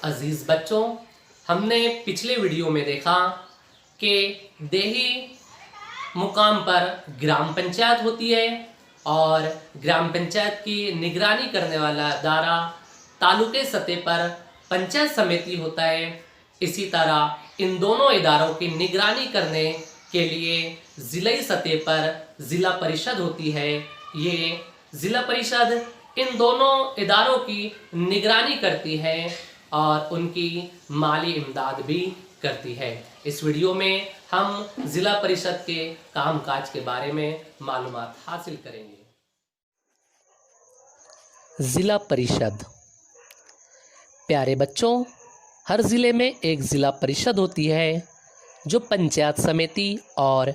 عزیز بچوں، ہم نے پچھلے ویڈیو میں دیکھا کہ دیہی مقام پر گرام پنچایت ہوتی ہے اور گرام پنچایت کی نگرانی کرنے والا ادارہ تعلقے سطح پر پنچایت سمیتی ہوتا ہے۔ اسی طرح ان دونوں اداروں کی نگرانی کرنے کے لیے ضلعی سطح پر ضلع پریشد ہوتی ہے۔ یہ ضلع پریشد ان دونوں اداروں کی نگرانی کرتی ہے اور ان کی مالی امداد بھی کرتی ہے۔ اس ویڈیو میں ہم ضلع پریشد کے کام کاج کے بارے میں معلومات حاصل کریں گے۔ ضلع پریشد، پیارے بچوں، ہر ضلع میں ایک ضلع پریشد ہوتی ہے جو پنچایت سمیتی اور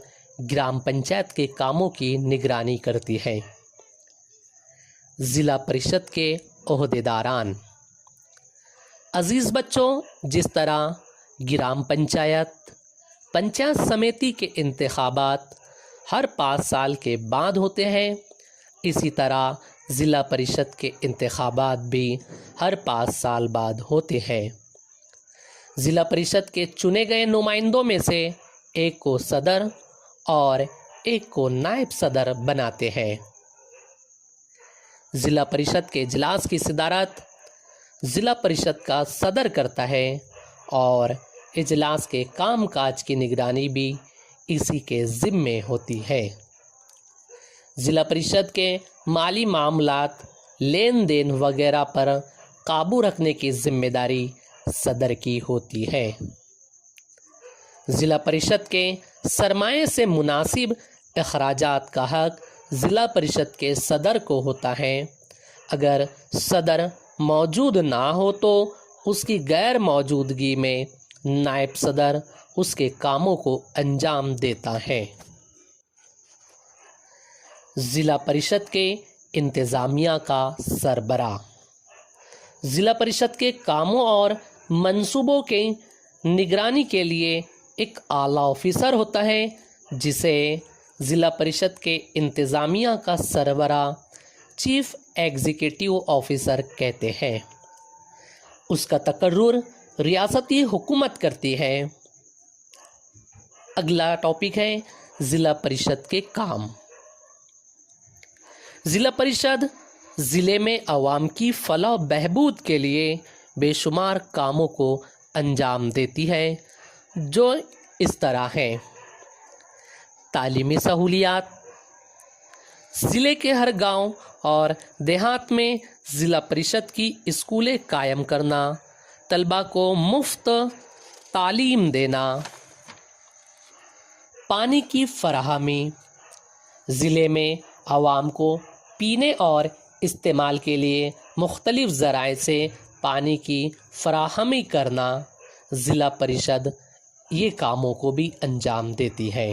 گرام پنچایت کے کاموں کی نگرانی کرتی ہے۔ ضلع پریشد کے عہدیداران، عزیز بچوں، جس طرح گرام پنچایت سمیتی کے انتخابات ہر 5 سال کے بعد ہوتے ہیں، اسی طرح ضلع پریشد کے انتخابات بھی ہر 5 سال بعد ہوتے ہیں۔ ضلع پریشد کے چنے گئے نمائندوں میں سے ایک کو صدر اور ایک کو نائب صدر بناتے ہیں۔ ضلع پریشد کے اجلاس کی صدارت ضلع پریشد کا صدر کرتا ہے اور اجلاس کے کام کاج کی نگرانی بھی اسی کے ذمے ہوتی ہے۔ ضلع پریشد کے مالی معاملات، لین دین وغیرہ پر قابو رکھنے کی ذمہ داری صدر کی ہوتی ہے۔ ضلع پریشد کے سرمایے سے مناسب اخراجات کا حق ضلع پریشد کے صدر کو ہوتا ہے۔ اگر صدر موجود نہ ہو تو اس کی غیر موجودگی میں نائب صدر اس کے کاموں کو انجام دیتا ہے۔ ضلع پریشد کے انتظامیہ کا سربراہ، ضلع پریشد کے کاموں اور منصوبوں کی نگرانی کے لیے ایک اعلیٰ آفیسر ہوتا ہے جسے ضلع پریشد کے انتظامیہ کا سربراہ چیف ایگزیکٹو آفیسر کہتے ہیں۔ اس کا تقرر ریاستی حکومت کرتی ہے۔ اگلا ٹاپک ہے ضلع پریشد کے کام۔ ضلع پریشد ضلع میں عوام کی فلاح و بہبود کے لیے بے شمار کاموں کو انجام دیتی ہے جو اس طرح ہیں: تعلیمی سہولیات، ضلع کے ہر گاؤں اور دیہات میں ضلع پریشد کی اسکولیں قائم کرنا، طلباء کو مفت تعلیم دینا، پانی کی فراہمی، ضلع میں عوام کو پینے اور استعمال کے لیے مختلف ذرائع سے پانی کی فراہمی کرنا، ضلع پریشد یہ کاموں کو بھی انجام دیتی ہے۔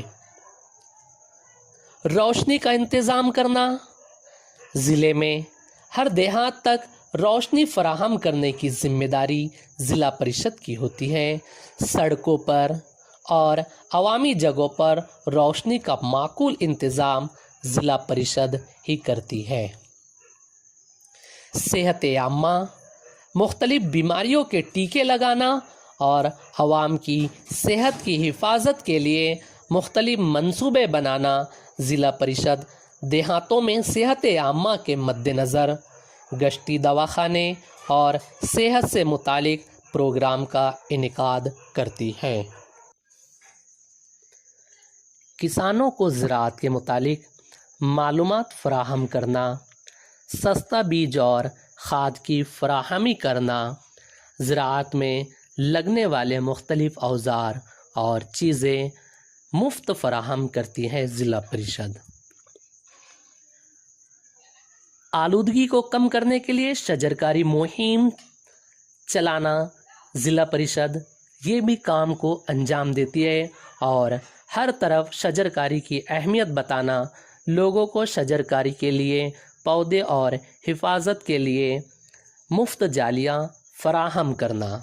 روشنی کا انتظام کرنا، ضلع میں ہر دیہات تک روشنی فراہم کرنے کی ذمہ داری ضلع پریشد کی ہوتی ہے۔ سڑکوں پر اور عوامی جگہوں پر روشنی کا معقول انتظام ضلع پریشد ہی کرتی ہے۔ صحت عامہ، مختلف بیماریوں کے ٹیکے لگانا اور عوام کی صحت کی حفاظت کے لیے مختلف منصوبے بنانا، ضلع پریشد دیہاتوں میں صحت عامہ کے مد نظر گشتی دواخانے اور صحت سے متعلق پروگرام کا انعقاد کرتی ہے۔ کسانوں کو زراعت کے متعلق معلومات فراہم کرنا، سستا بیج اور کھاد کی فراہمی کرنا، زراعت میں لگنے والے مختلف اوزار اور چیزیں مفت فراہم کرتی ہے ضلع پریشد۔ آلودگی کو کم کرنے کے لیے شجرکاری مہم چلانا، ضلع پریشد یہ بھی کام کو انجام دیتی ہے اور ہر طرف شجرکاری کی اہمیت بتانا، لوگوں کو شجرکاری کے لیے پودے اور حفاظت کے لیے مفت جالیاں فراہم کرنا۔